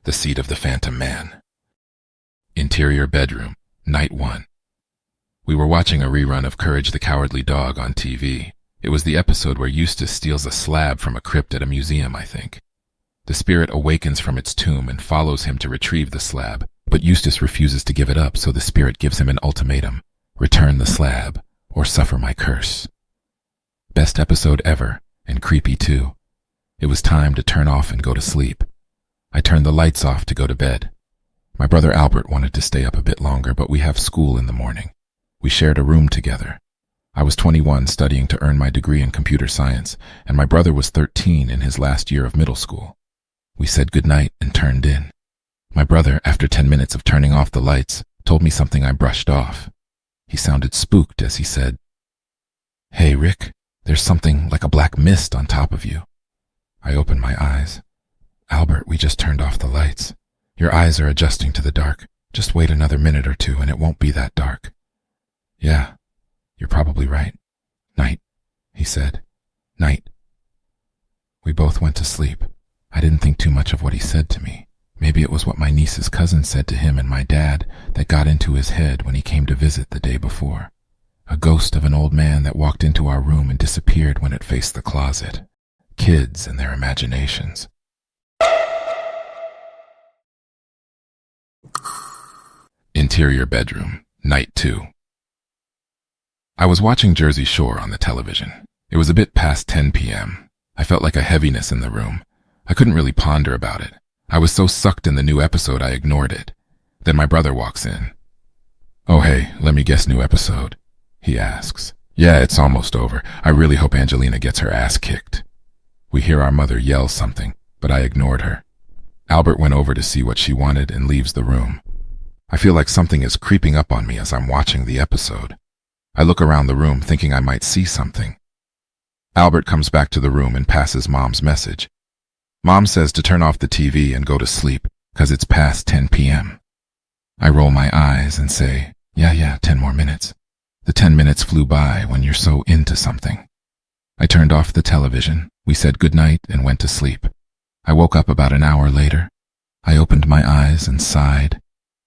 The Seat of the Phantom Man. Interior bedroom, night 1. We were watching a rerun of Courage the Cowardly Dog on TV. It was the episode where Eustace steals a slab from a crypt at a museum, I think. The spirit awakens from its tomb and follows him to retrieve the slab, but Eustace refuses to give it up, so the spirit gives him an ultimatum: return the slab, or suffer my curse. Best episode ever, and creepy too. It was time to turn off and go to sleep. I turned the lights off to go to bed. My brother Albert wanted to stay up a bit longer, but we have school in the morning. We shared a room together. I was 21, studying to earn my degree in computer science, and my brother was 13 in his last year of middle school. We said goodnight and turned in. My brother, after 10 minutes of turning off the lights, told me something I brushed off. He sounded spooked as he said, "Hey, Rick, there's something like a black mist on top of you." I opened my eyes. "Albert, we just turned off the lights. Your eyes are adjusting to the dark. Just wait another minute or two and it won't be that dark." "Yeah, you're probably right. Night," he said. "Night." We both went to sleep. I didn't think too much of what he said to me. Maybe it was what my niece's cousin said to him and my dad that got into his head when he came to visit the day before. A ghost of an old man that walked into our room and disappeared when it faced the closet. Kids and their imaginations. Interior bedroom, night 2. I was watching Jersey Shore on the television. It was a bit past 10 p.m. I felt like a heaviness in the room. I couldn't really ponder about it. I was so sucked in the new episode I ignored it. Then my brother walks in. "Oh hey, let me guess, new episode?" he asks. "Yeah, it's almost over. I really hope Angelina gets her ass kicked." We hear our mother yell something, but I ignored her. Albert went over to see what she wanted and leaves the room. I feel like something is creeping up on me as I'm watching the episode. I look around the room thinking I might see something. Albert comes back to the room and passes Mom's message. Mom says to turn off the TV and go to sleep, 'cause it's past 10 p.m. I roll my eyes and say, yeah, 10 more minutes. The 10 minutes flew by when you're so into something. I turned off the television, we said goodnight and went to sleep. I woke up about an hour later. I opened my eyes and sighed.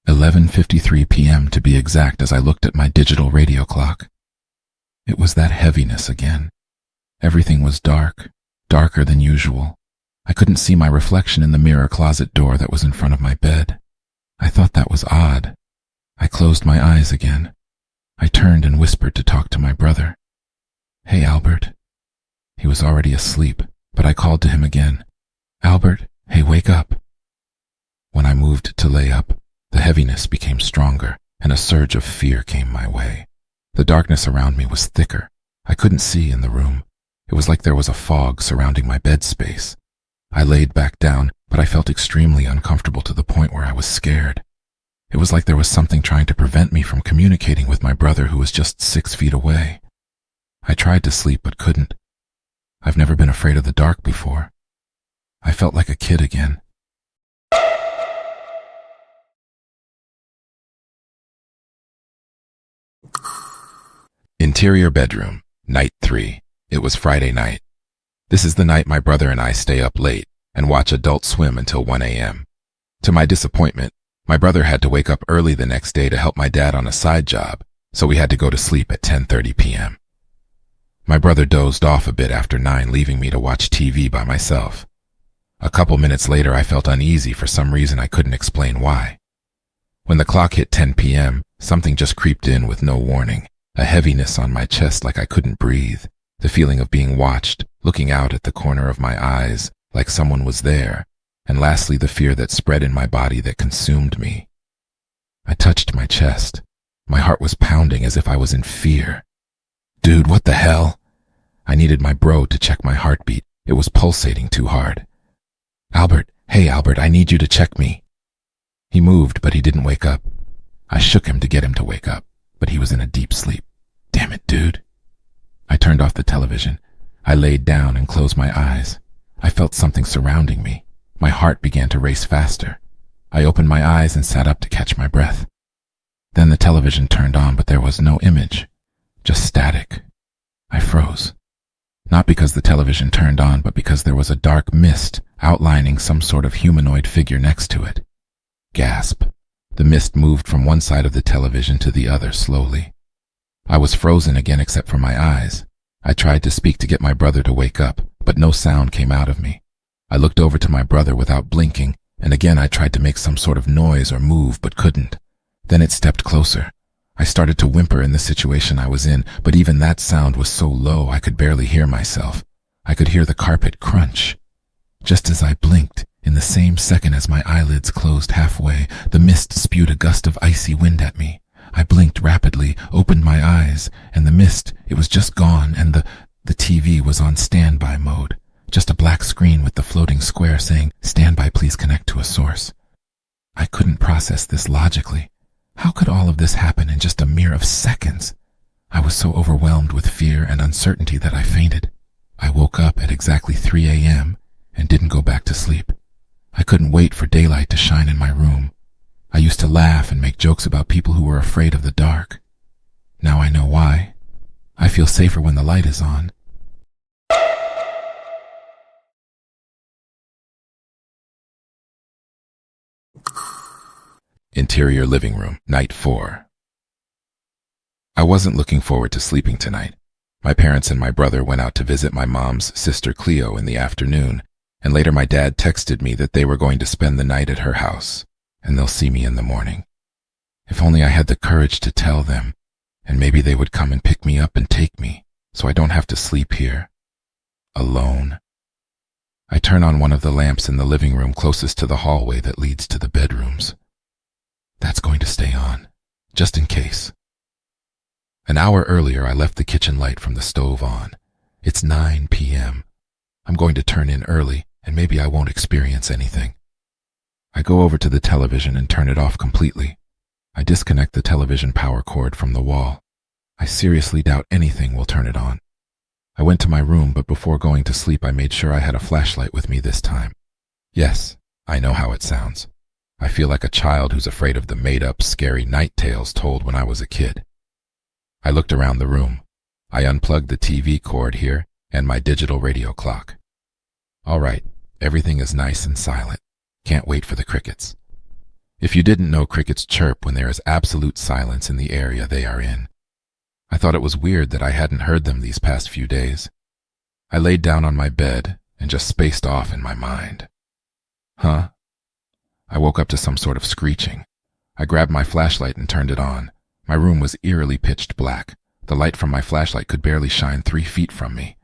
11:53 p.m. to be exact, as I looked at my digital radio clock. It was that heaviness again. Everything was dark, darker than usual. I couldn't see my reflection in the mirror closet door that was in front of my bed. I thought that was odd. I closed my eyes again. I turned and whispered to talk to my brother. "Hey, Albert." He was already asleep, but I called to him again. "Albert, hey, wake up." When I moved to lay up, the heaviness became stronger, and a surge of fear came my way. The darkness around me was thicker. I couldn't see in the room. It was like there was a fog surrounding my bed space. I laid back down, but I felt extremely uncomfortable to the point where I was scared. It was like there was something trying to prevent me from communicating with my brother who was just 6 feet away. I tried to sleep but couldn't. I've never been afraid of the dark before. I felt like a kid again. Interior bedroom, night 3. It was Friday night. This is the night my brother and I stay up late and watch Adult Swim until 1 a.m. To my disappointment, my brother had to wake up early the next day to help my dad on a side job, so we had to go to sleep at 10:30 p.m. My brother dozed off a bit after 9, leaving me to watch TV by myself. A couple minutes later, I felt uneasy for some reason I couldn't explain why. When the clock hit 10 p.m., something just creeped in with no warning, a heaviness on my chest like I couldn't breathe, the feeling of being watched, looking out at the corner of my eyes like someone was there, and lastly the fear that spread in my body that consumed me. I touched my chest. My heart was pounding as if I was in fear. Dude, what the hell? I needed my bro to check my heartbeat. It was pulsating too hard. "Albert, hey Albert, I need you to check me." He moved, but he didn't wake up. I shook him to get him to wake up, but he was in a deep sleep. Damn it, dude. I turned off the television. I laid down and closed my eyes. I felt something surrounding me. My heart began to race faster. I opened my eyes and sat up to catch my breath. Then the television turned on, but there was no image, just static. I froze. Not because the television turned on, but because there was a dark mist outlining some sort of humanoid figure next to it. Gasp. The mist moved from one side of the television to the other slowly. I was frozen again except for my eyes. I tried to speak to get my brother to wake up, but no sound came out of me. I looked over to my brother without blinking, and again I tried to make some sort of noise or move, but couldn't. Then it stepped closer. I started to whimper in the situation I was in, but even that sound was so low I could barely hear myself. I could hear the carpet crunch. Just as I blinked, in the same second as my eyelids closed halfway, the mist spewed a gust of icy wind at me. I blinked rapidly, opened my eyes, and the mist, it was just gone, and the TV was on standby mode. Just a black screen with the floating square saying, "Standby, please connect to a source." I couldn't process this logically. How could all of this happen in just a mere of seconds? I was so overwhelmed with fear and uncertainty that I fainted. I woke up at exactly 3 a.m. and didn't go back to sleep. I couldn't wait for daylight to shine in my room. I used to laugh and make jokes about people who were afraid of the dark. Now I know why. I feel safer when the light is on. Interior living room, night 4. I wasn't looking forward to sleeping tonight. My parents and my brother went out to visit my mom's sister Cleo in the afternoon, and later my dad texted me that they were going to spend the night at her house, and they'll see me in the morning. If only I had the courage to tell them, and maybe they would come and pick me up and take me, so I don't have to sleep here, alone. I turn on one of the lamps in the living room closest to the hallway that leads to the bedrooms. That's going to stay on, just in case. An hour earlier, I left the kitchen light from the stove on. It's 9 p.m. I'm going to turn in early, and maybe I won't experience anything. I go over to the television and turn it off completely. I disconnect the television power cord from the wall. I seriously doubt anything will turn it on. I went to my room, but before going to sleep, I made sure I had a flashlight with me this time. Yes, I know how it sounds. I feel like a child who's afraid of the made-up, scary night tales told when I was a kid. I looked around the room. I unplugged the TV cord here and my digital radio clock. All right, everything is nice and silent. Can't wait for the crickets. If you didn't know, crickets chirp when there is absolute silence in the area they are in. I thought it was weird that I hadn't heard them these past few days. I laid down on my bed and just spaced off in my mind. Huh? I woke up to some sort of screeching. I grabbed my flashlight and turned it on. My room was eerily pitched black. The light from my flashlight could barely shine 3 feet from me.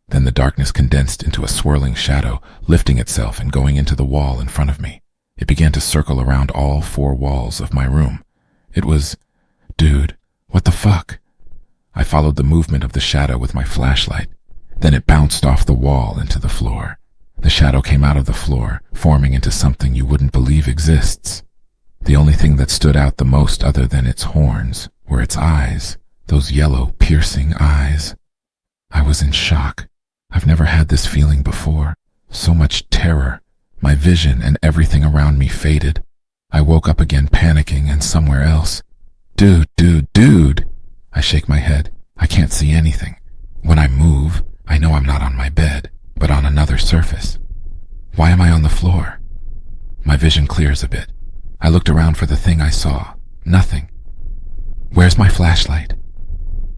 Then the darkness condensed into a swirling shadow, lifting itself and going into the wall in front of me. It began to circle around all 4 walls of my room. It was... Dude, what the fuck? I followed the movement of the shadow with my flashlight. Then it bounced off the wall into the floor. The shadow came out of the floor, forming into something you wouldn't believe exists. The only thing that stood out the most other than its horns were its eyes, those yellow, piercing eyes. I was in shock. I've never had this feeling before. So much terror. My vision and everything around me faded. I woke up again panicking and somewhere else. Dude. I shake my head. I can't see anything. When I move, I know I'm not on my bed, but on another surface. Why am I on the floor? My vision clears a bit. I looked around for the thing I saw. Nothing. Where's my flashlight?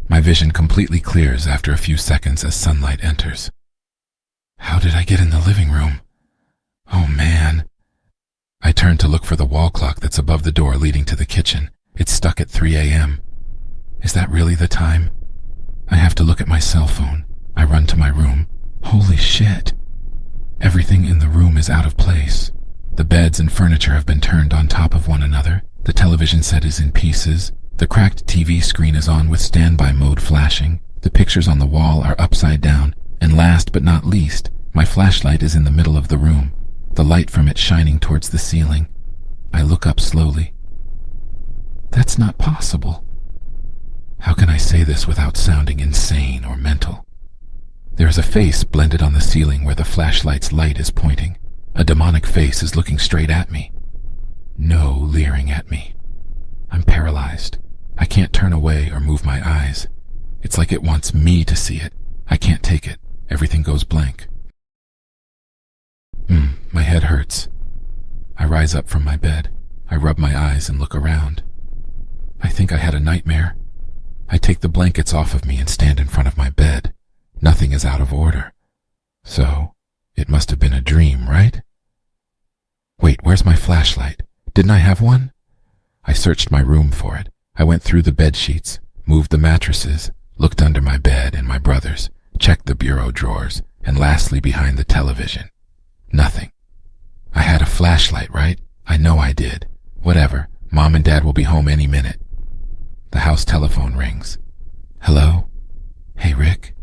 My vision completely clears after a few seconds as sunlight enters. How did I get in the living room? Oh man. I turn to look for the wall clock that's above the door leading to the kitchen. It's stuck at 3 a.m. Is that really the time? I have to look at my cell phone. I run to my room. Holy shit. Everything in the room is out of place. The beds and furniture have been turned on top of one another. The television set is in pieces. The cracked TV screen is on with standby mode flashing. The pictures on the wall are upside down. And last but not least, my flashlight is in the middle of the room, the light from it shining towards the ceiling. I look up slowly. That's not possible. How can I say this without sounding insane or mental? There is a face blended on the ceiling where the flashlight's light is pointing. A demonic face is looking straight at me. No leering at me. I'm paralyzed. I can't turn away or move my eyes. It's like it wants me to see it. I can't take it. Everything goes blank. My head hurts. I rise up from my bed. I rub my eyes and look around. I think I had a nightmare. I take the blankets off of me and stand in front of my bed. Nothing is out of order. So, it must have been a dream, right? Wait, where's my flashlight? Didn't I have one? I searched my room for it. I went through the bed sheets, moved the mattresses, looked under my bed and my brother's, checked the bureau drawers, and lastly behind the television. Nothing. I had a flashlight, right? I know I did. Whatever. Mom and Dad will be home any minute. The house telephone rings. Hello? Hey, Rick.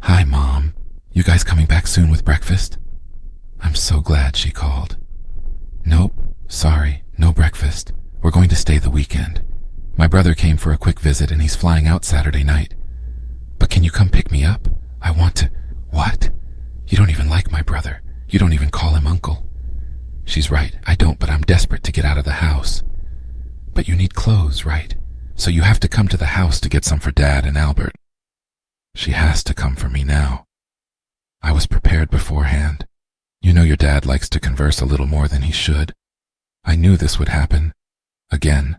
Hi, Mom. You guys coming back soon with breakfast? I'm so glad she called. Nope. Sorry. No breakfast. We're going to stay the weekend. My brother came for a quick visit and he's flying out Saturday night. But can you come pick me up? I want to... What? You don't even like my brother. You don't even call him uncle. She's right. I don't, but I'm desperate to get out of the house. But you need clothes, right? So you have to come to the house to get some for Dad and Albert. She has to come for me now. I was prepared beforehand. You know your dad likes to converse a little more than he should. I knew this would happen. Again.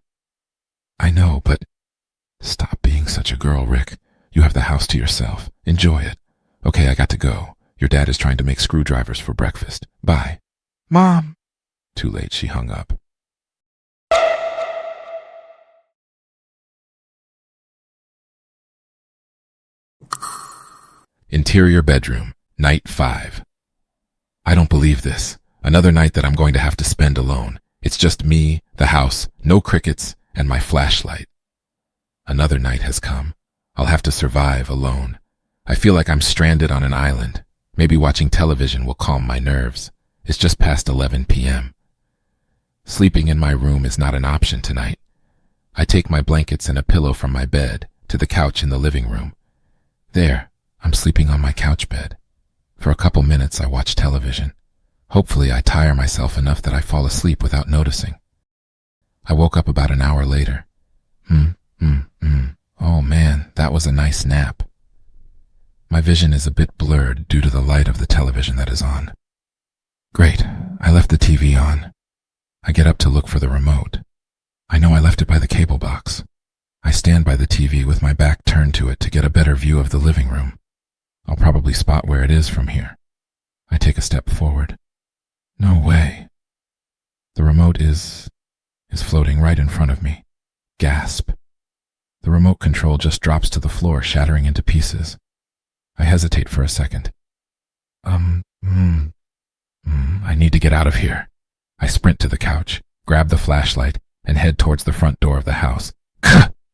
I know, but... Stop being such a girl, Rick. You have the house to yourself. Enjoy it. Okay, I got to go. Your dad is trying to make screwdrivers for breakfast. Bye. Mom! Too late, she hung up. Interior bedroom, night 5. I don't believe this. Another night that I'm going to have to spend alone. It's just me, the house, no crickets, and my flashlight. Another night has come. I'll have to survive alone. I feel like I'm stranded on an island. Maybe watching television will calm my nerves. It's just past 11 p.m. Sleeping in my room is not an option tonight. I take my blankets and a pillow from my bed to the couch in the living room. There, I'm sleeping on my couch bed. For a couple minutes I watch television. Hopefully I tire myself enough that I fall asleep without noticing. I woke up about an hour later. Oh man, that was a nice nap. My vision is a bit blurred due to the light of the television that is on. Great, I left the TV on. I get up to look for the remote. I know I left it by the cable box. I stand by the TV with my back turned to it to get a better view of the living room. I'll probably spot where it is from here. I take a step forward. No way. The remote is floating right in front of me. Gasp. The remote control just drops to the floor, shattering into pieces. I hesitate for a second. I need to get out of here. I sprint to the couch, grab the flashlight, and head towards the front door of the house.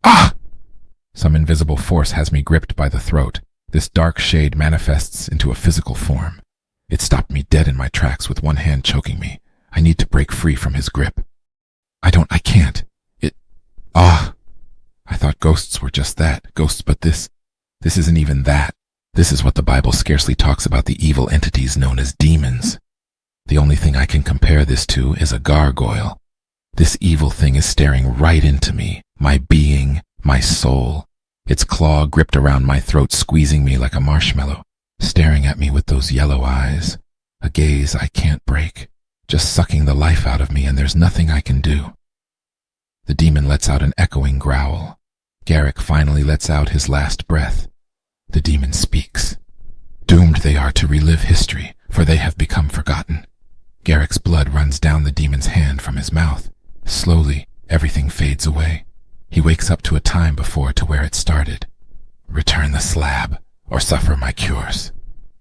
Ah! Some invisible force has me gripped by the throat. This dark shade manifests into a physical form. It stopped me dead in my tracks with one hand choking me. I need to break free from his grip. I can't. I thought ghosts were just that, ghosts, but this isn't even that. This is what the Bible scarcely talks about, the evil entities known as demons. The only thing I can compare this to is a gargoyle. This evil thing is staring right into me, my being, my soul. Its claw gripped around my throat, squeezing me like a marshmallow, staring at me with those yellow eyes, a gaze I can't break, just sucking the life out of me, and there's nothing I can do. The demon lets out an echoing growl. Garrick finally lets out his last breath. The demon speaks. Doomed they are to relive history, for they have become forgotten. Garrick's blood runs down the demon's hand from his mouth. Slowly, everything fades away. He wakes up to a time before to where it started. Return the slab, or suffer my cures.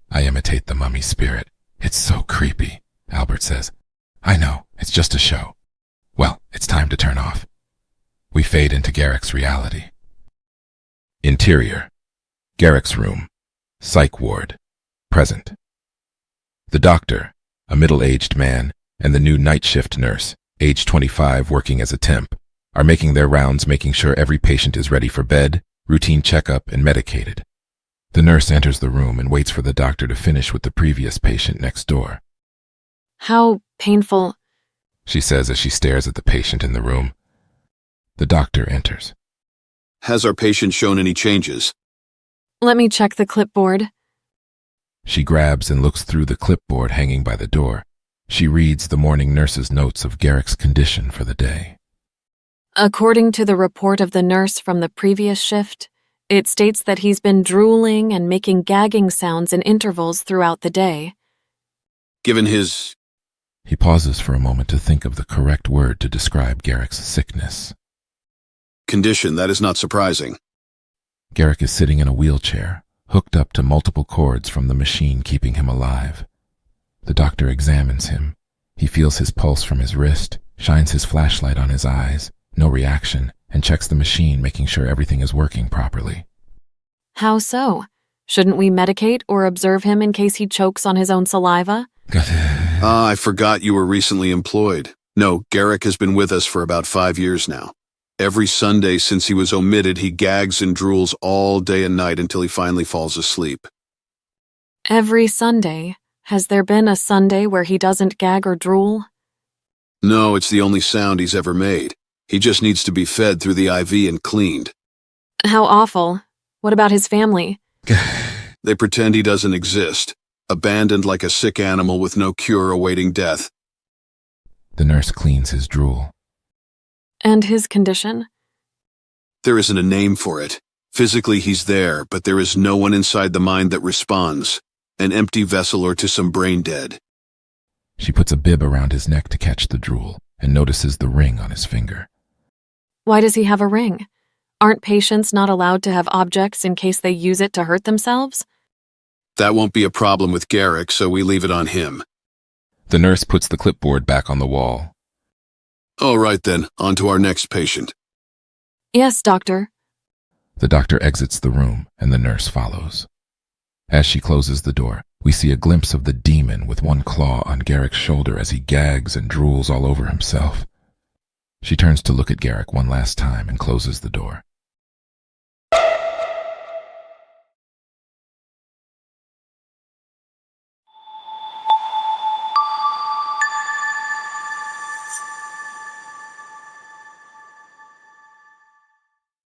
I imitate the mummy spirit. It's so creepy, Albert says. I know, it's just a show. Well, it's time to turn off. We fade into Garrick's reality. Interior. Garrick's room. Psych ward. Present. The doctor, a middle-aged man, and the new night shift nurse, age 25, working as a temp, are making their rounds, making sure every patient is ready for bed, routine checkup, and medicated. The nurse enters the room and waits for the doctor to finish with the previous patient next door. How painful, she says as she stares at the patient in the room. The doctor enters. Has our patient shown any changes? Let me check the clipboard. She grabs and looks through the clipboard hanging by the door. She reads the morning nurse's notes of Garrick's condition for the day. According to the report of the nurse from the previous shift, it states that he's been drooling and making gagging sounds in intervals throughout the day. Given his... He pauses for a moment to think of the correct word to describe Garrick's sickness. condition, that is not surprising. Garrick is sitting in a wheelchair, hooked up to multiple cords from the machine keeping him alive. The doctor examines him. He feels his pulse from his wrist, shines his flashlight on his eyes, no reaction, and checks the machine, making sure everything is working properly. How so? Shouldn't we medicate or observe him in case he chokes on his own saliva? I forgot you were recently employed. No, Garrick has been with us for about 5 years now. Every Sunday since he was omitted, he gags and drools all day and night until he finally falls asleep. Every Sunday? Has there been a Sunday where he doesn't gag or drool? No, it's the only sound he's ever made. He just needs to be fed through the IV and cleaned. How awful. What about his family? They pretend he doesn't exist, abandoned like a sick animal with no cure awaiting death. The nurse cleans his drool. And his condition? There isn't a name for it. Physically he's there, but there is no one inside the mind that responds. An empty vessel or to some brain dead. She puts a bib around his neck to catch the drool and notices the ring on his finger. Why does he have a ring? Aren't patients not allowed to have objects in case they use it to hurt themselves? That won't be a problem with Garrick, so we leave it on him. The nurse puts the clipboard back on the wall. All right then, on to our next patient. Yes, doctor. The doctor exits the room and the nurse follows. As she closes the door, we see a glimpse of the demon with one claw on Garrick's shoulder as he gags and drools all over himself. She turns to look at Garrick one last time and closes the door.